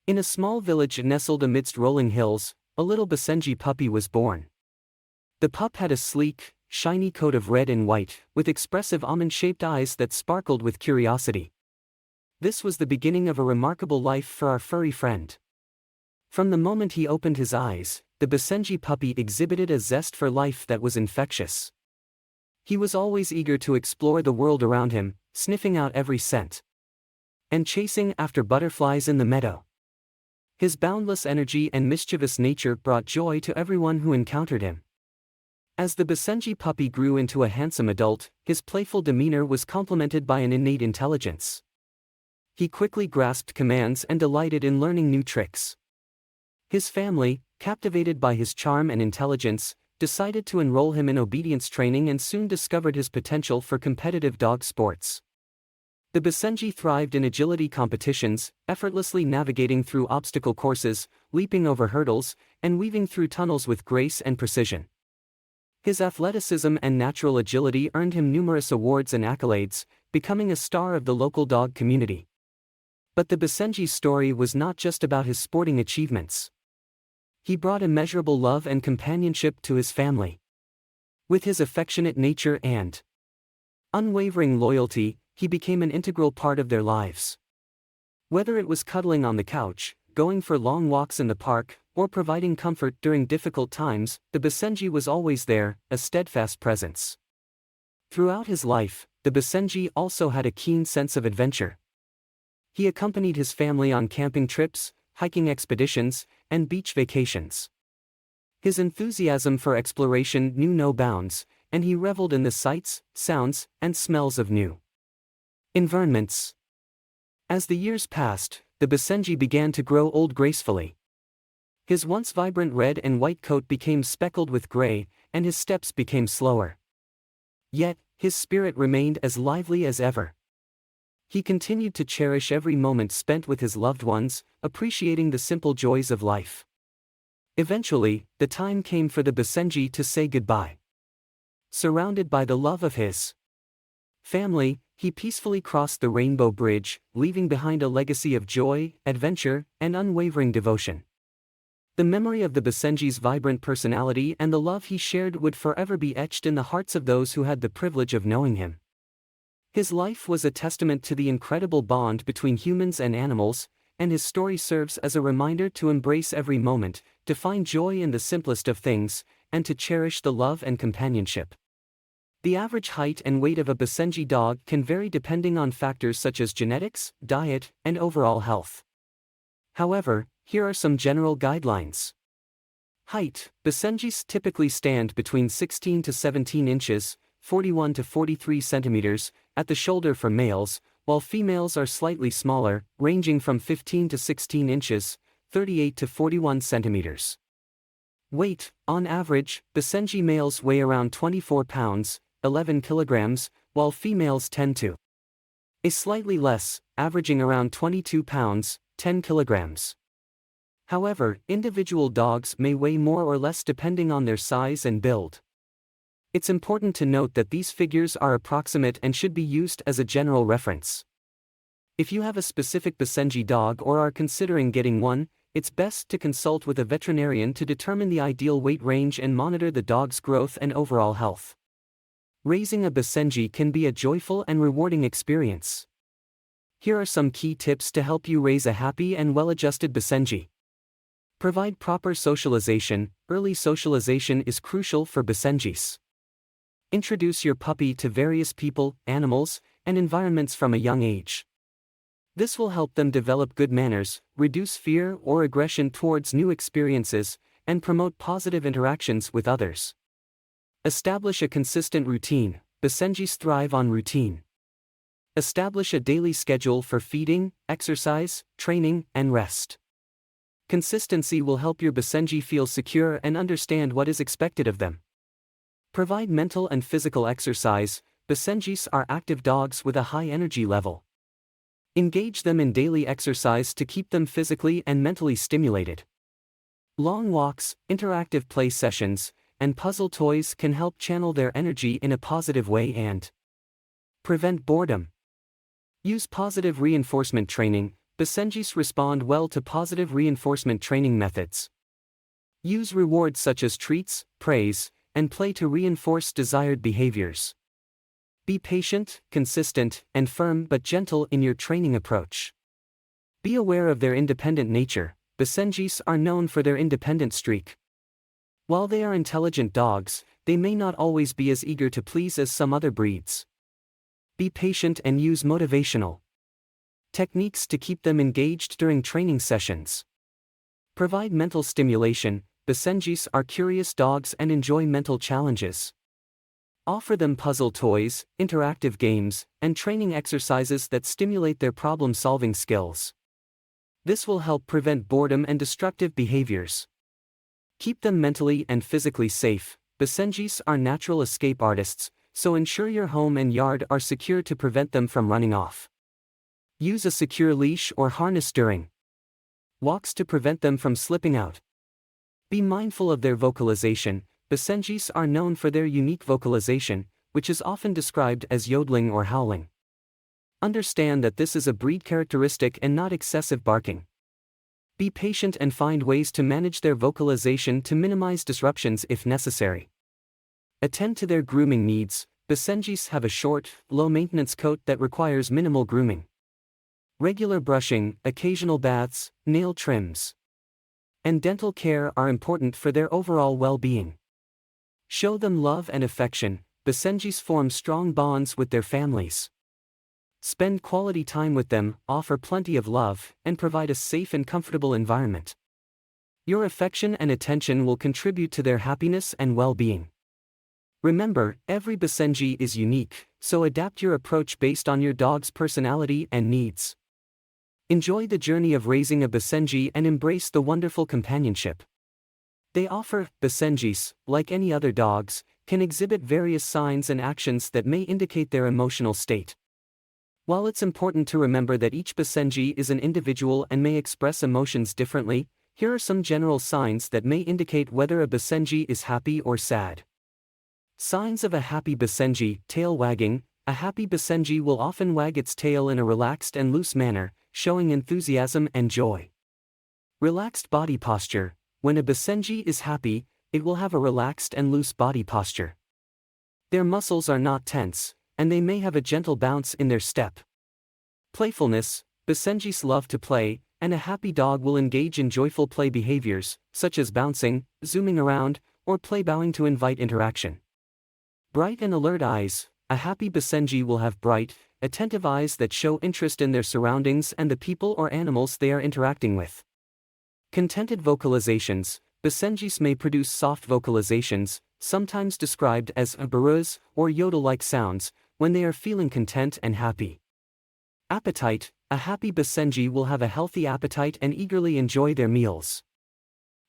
In a small village nestled amidst rolling hills, a little Basenji puppy was born. The pup had a sleek, shiny coat of red and white, with expressive almond-shaped eyes that sparkled with curiosity. This was the beginning of a remarkable life for our furry friend. From the moment he opened his eyes, the Basenji puppy exhibited a zest for life that was infectious. He was always eager to explore the world around him, sniffing out every scent and chasing after butterflies in the meadow. His boundless energy and mischievous nature brought joy to everyone who encountered him. As the Basenji puppy grew into a handsome adult, his playful demeanor was complemented by an innate intelligence. He quickly grasped commands and delighted in learning new tricks. His family, captivated by his charm and intelligence, decided to enroll him in obedience training and soon discovered his potential for competitive dog sports. The Basenji thrived in agility competitions, effortlessly navigating through obstacle courses, leaping over hurdles, and weaving through tunnels with grace and precision. His athleticism and natural agility earned him numerous awards and accolades, becoming a star of the local dog community. But the Basenji's story was not just about his sporting achievements. He brought immeasurable love and companionship to his family. With his affectionate nature and unwavering loyalty, he became an integral part of their lives. Whether it was cuddling on the couch, going for long walks in the park, or providing comfort during difficult times, the Basenji was always there, a steadfast presence. Throughout his life, the Basenji also had a keen sense of adventure. He accompanied his family on camping trips, hiking expeditions, and beach vacations. His enthusiasm for exploration knew no bounds, and he reveled in the sights, sounds, and smells of new environments. As the years passed, the Basenji began to grow old gracefully. His once vibrant red and white coat became speckled with gray, and his steps became slower. Yet, his spirit remained as lively as ever. He continued to cherish every moment spent with his loved ones, appreciating the simple joys of life. Eventually, the time came for the Basenji to say goodbye. Surrounded by the love of his family, he peacefully crossed the Rainbow Bridge, leaving behind a legacy of joy, adventure, and unwavering devotion. The memory of the Basenji's vibrant personality and the love he shared would forever be etched in the hearts of those who had the privilege of knowing him. His life was a testament to the incredible bond between humans and animals, and his story serves as a reminder to embrace every moment, to find joy in the simplest of things, and to cherish the love and companionship. The average height and weight of a Basenji dog can vary depending on factors such as genetics, diet, and overall health. However, here are some general guidelines. Height: Basenjis typically stand between 16 to 17 inches, 41 to 43 centimeters, at the shoulder for males, while females are slightly smaller, ranging from 15 to 16 inches, 38 to 41 centimeters. Weight: on average, Basenji males weigh around 24 pounds, 11 kilograms, while females tend to weigh slightly less, averaging around 22 pounds, 10 kilograms. However, individual dogs may weigh more or less depending on their size and build. It's important to note that these figures are approximate and should be used as a general reference. If you have a specific Basenji dog or are considering getting one, it's best to consult with a veterinarian to determine the ideal weight range and monitor the dog's growth and overall health. Raising a Basenji can be a joyful and rewarding experience. Here are some key tips to help you raise a happy and well-adjusted Basenji. Provide proper socialization. Early socialization is crucial for Basenjis. Introduce your puppy to various people, animals, and environments from a young age. This will help them develop good manners, reduce fear or aggression towards new experiences, and promote positive interactions with others. Establish a consistent routine. Basenjis thrive on routine. Establish a daily schedule for feeding, exercise, training, and rest. Consistency will help your Basenji feel secure and understand what is expected of them. Provide mental and physical exercise. Basenjis are active dogs with a high energy level. Engage them in daily exercise to keep them physically and mentally stimulated. Long walks, interactive play sessions, and puzzle toys can help channel their energy in a positive way and prevent boredom. Use positive reinforcement training. Basenjis respond well to positive reinforcement training methods. Use rewards such as treats, praise, and play to reinforce desired behaviors. Be patient, consistent, and firm but gentle in your training approach. Be aware of their independent nature. Basenjis are known for their independent streak. While they are intelligent dogs, they may not always be as eager to please as some other breeds. Be patient and use motivational techniques to keep them engaged during training sessions. Provide mental stimulation. Basenjis are curious dogs and enjoy mental challenges. Offer them puzzle toys, interactive games, and training exercises that stimulate their problem-solving skills. This will help prevent boredom and destructive behaviors. Keep them mentally and physically safe. Basenjis are natural escape artists, so ensure your home and yard are secure to prevent them from running off. Use a secure leash or harness during walks to prevent them from slipping out. Be mindful of their vocalization. Basenjis are known for their unique vocalization, which is often described as yodeling or howling. Understand that this is a breed characteristic and not excessive barking. Be patient and find ways to manage their vocalization to minimize disruptions if necessary. Attend to their grooming needs. Basenjis have a short, low-maintenance coat that requires minimal grooming. Regular brushing, occasional baths, nail trims, and dental care are important for their overall well-being. Show them love and affection. Basenjis form strong bonds with their families. Spend quality time with them, offer plenty of love, and provide a safe and comfortable environment. Your affection and attention will contribute to their happiness and well-being. Remember, every Basenji is unique, so adapt your approach based on your dog's personality and needs. Enjoy the journey of raising a Basenji and embrace the wonderful companionship they offer. Basenjis, like any other dogs, can exhibit various signs and actions that may indicate their emotional state. While it's important to remember that each Basenji is an individual and may express emotions differently, here are some general signs that may indicate whether a Basenji is happy or sad. Signs of a happy Basenji: tail wagging. A happy Basenji will often wag its tail in a relaxed and loose manner, showing enthusiasm and joy. Relaxed body posture. When a Basenji is happy, it will have a relaxed and loose body posture. Their muscles are not tense, and they may have a gentle bounce in their step. Playfulness. Basenjis love to play, and a happy dog will engage in joyful play behaviors, such as bouncing, zooming around, or play bowing to invite interaction. Bright and alert eyes. A happy Basenji will have bright, attentive eyes that show interest in their surroundings and the people or animals they are interacting with. Contented vocalizations. Basenjis may produce soft vocalizations, sometimes described as baruz or yodel-like sounds, when they are feeling content and happy. Appetite. A happy Basenji will have a healthy appetite and eagerly enjoy their meals.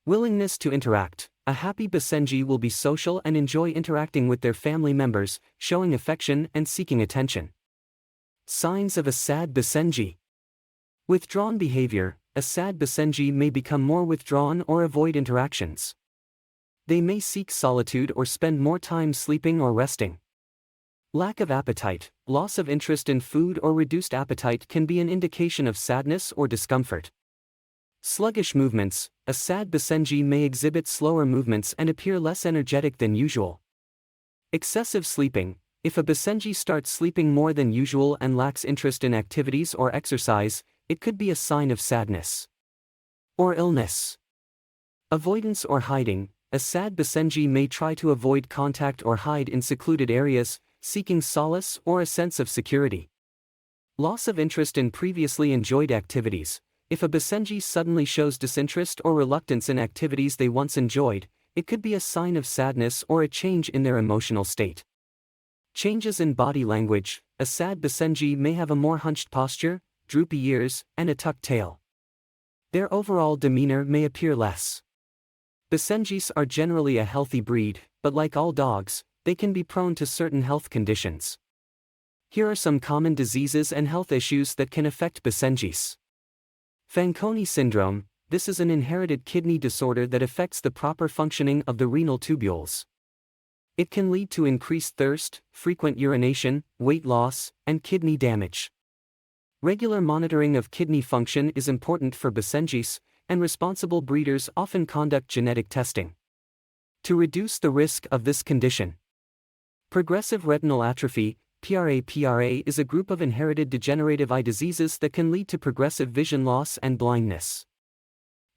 Willingness to interact. A happy Basenji will be social and enjoy interacting with their family members, showing affection and seeking attention. Signs of a sad Basenji. Withdrawn behavior. A sad Basenji may become more withdrawn or avoid interactions. They may seek solitude or spend more time sleeping or resting. Lack of appetite. Loss of interest in food or reduced appetite can be an indication of sadness or discomfort. Sluggish movements. A sad Basenji may exhibit slower movements and appear less energetic than usual. Excessive sleeping. If a Basenji starts sleeping more than usual and lacks interest in activities or exercise, it could be a sign of sadness or illness. Avoidance or hiding. A sad Basenji may try to avoid contact or hide in secluded areas, seeking solace or a sense of security. Loss of interest in previously enjoyed activities. If a Basenji suddenly shows disinterest or reluctance in activities they once enjoyed, it could be a sign of sadness or a change in their emotional state. Changes in body language. A sad Basenji may have a more hunched posture, droopy ears, and a tucked tail. Their overall demeanor may appear less. Basenjis are generally a healthy breed, but like all dogs, they can be prone to certain health conditions. Here are some common diseases and health issues that can affect Basenjis. Fanconi syndrome. This is an inherited kidney disorder that affects the proper functioning of the renal tubules. It can lead to increased thirst, frequent urination, weight loss, and kidney damage. Regular monitoring of kidney function is important for Basenjis, and responsible breeders often conduct genetic testing to reduce the risk of this condition. Progressive retinal atrophy, PRA, is a group of inherited degenerative eye diseases that can lead to progressive vision loss and blindness.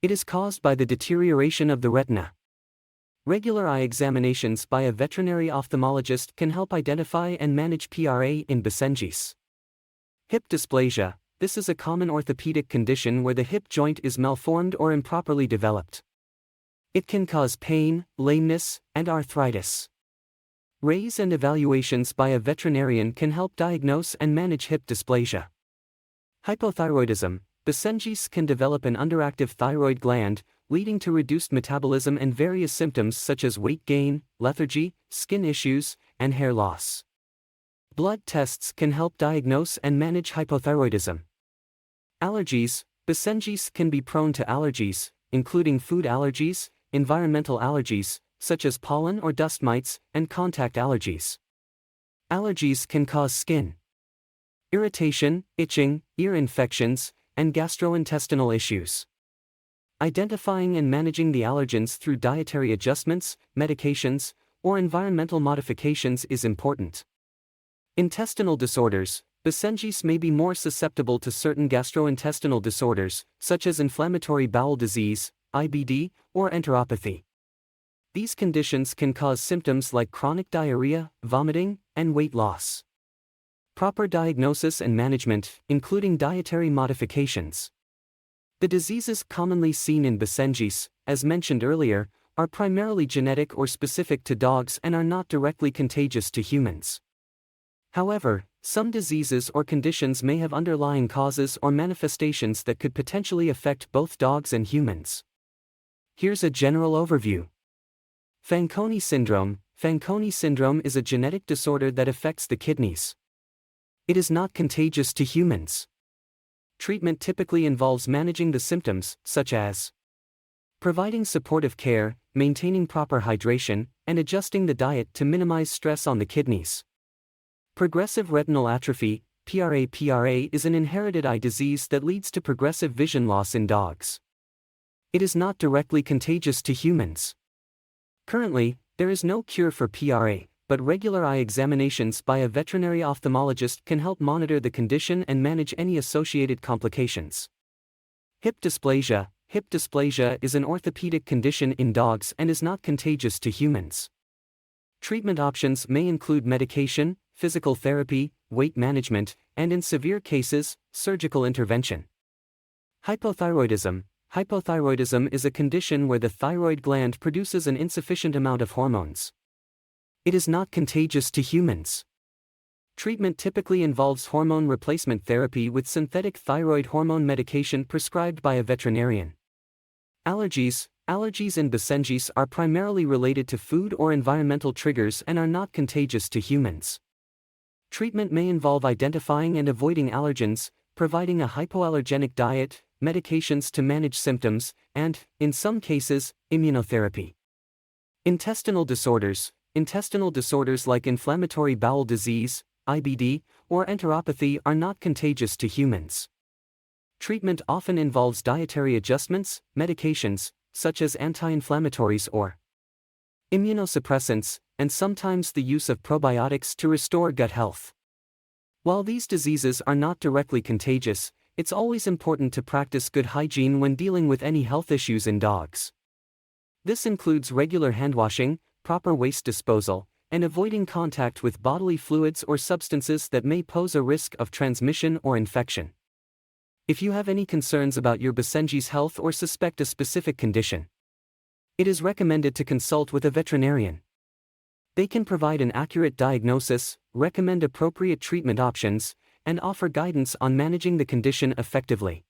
It is caused by the deterioration of the retina. Regular eye examinations by a veterinary ophthalmologist can help identify and manage PRA in Basenjis. Hip dysplasia. This is a common orthopedic condition where the hip joint is malformed or improperly developed. It can cause pain, lameness, and arthritis. Rays and evaluations by a veterinarian can help diagnose and manage hip dysplasia. Hypothyroidism. Basenjis can develop an underactive thyroid gland, leading to reduced metabolism and various symptoms such as weight gain, lethargy, skin issues, and hair loss. Blood tests can help diagnose and manage hypothyroidism. Allergies. Basenjis can be prone to allergies, including food allergies, environmental allergies, such as pollen or dust mites, and contact allergies. Allergies can cause skin irritation, itching, ear infections, and gastrointestinal issues. Identifying and managing the allergens through dietary adjustments, medications, or environmental modifications is important. Intestinal disorders. Basenjis may be more susceptible to certain gastrointestinal disorders, such as inflammatory bowel disease, IBD, or enteropathy. These conditions can cause symptoms like chronic diarrhea, vomiting, and weight loss. Proper diagnosis and management, including dietary modifications. The diseases commonly seen in Basenjis, as mentioned earlier, are primarily genetic or specific to dogs and are not directly contagious to humans. However, some diseases or conditions may have underlying causes or manifestations that could potentially affect both dogs and humans. Here's a general overview. Fanconi syndrome. Fanconi syndrome is a genetic disorder that affects the kidneys. It is not contagious to humans. Treatment typically involves managing the symptoms, such as providing supportive care, maintaining proper hydration, and adjusting the diet to minimize stress on the kidneys. Progressive retinal atrophy, PRA, is an inherited eye disease that leads to progressive vision loss in dogs. It is not directly contagious to humans. Currently, there is no cure for PRA, but regular eye examinations by a veterinary ophthalmologist can help monitor the condition and manage any associated complications. Hip dysplasia. Hip dysplasia is an orthopedic condition in dogs and is not contagious to humans. Treatment options may include medication, physical therapy, weight management, and in severe cases, surgical intervention. Hypothyroidism. Hypothyroidism is a condition where the thyroid gland produces an insufficient amount of hormones. It is not contagious to humans. Treatment typically involves hormone replacement therapy with synthetic thyroid hormone medication prescribed by a veterinarian. Allergies. Allergies in Basenjis are primarily related to food or environmental triggers and are not contagious to humans. Treatment may involve identifying and avoiding allergens, providing a hypoallergenic diet, medications to manage symptoms, and, in some cases, immunotherapy. Intestinal disorders. Intestinal disorders like inflammatory bowel disease, IBD, or enteropathy are not contagious to humans. Treatment often involves dietary adjustments, medications, such as anti-inflammatories or immunosuppressants, and sometimes the use of probiotics to restore gut health. While these diseases are not directly contagious, it's always important to practice good hygiene when dealing with any health issues in dogs. This includes regular handwashing, proper waste disposal, and avoiding contact with bodily fluids or substances that may pose a risk of transmission or infection. If you have any concerns about your Basenji's health or suspect a specific condition, it is recommended to consult with a veterinarian. They can provide an accurate diagnosis, recommend appropriate treatment options, and offer guidance on managing the condition effectively.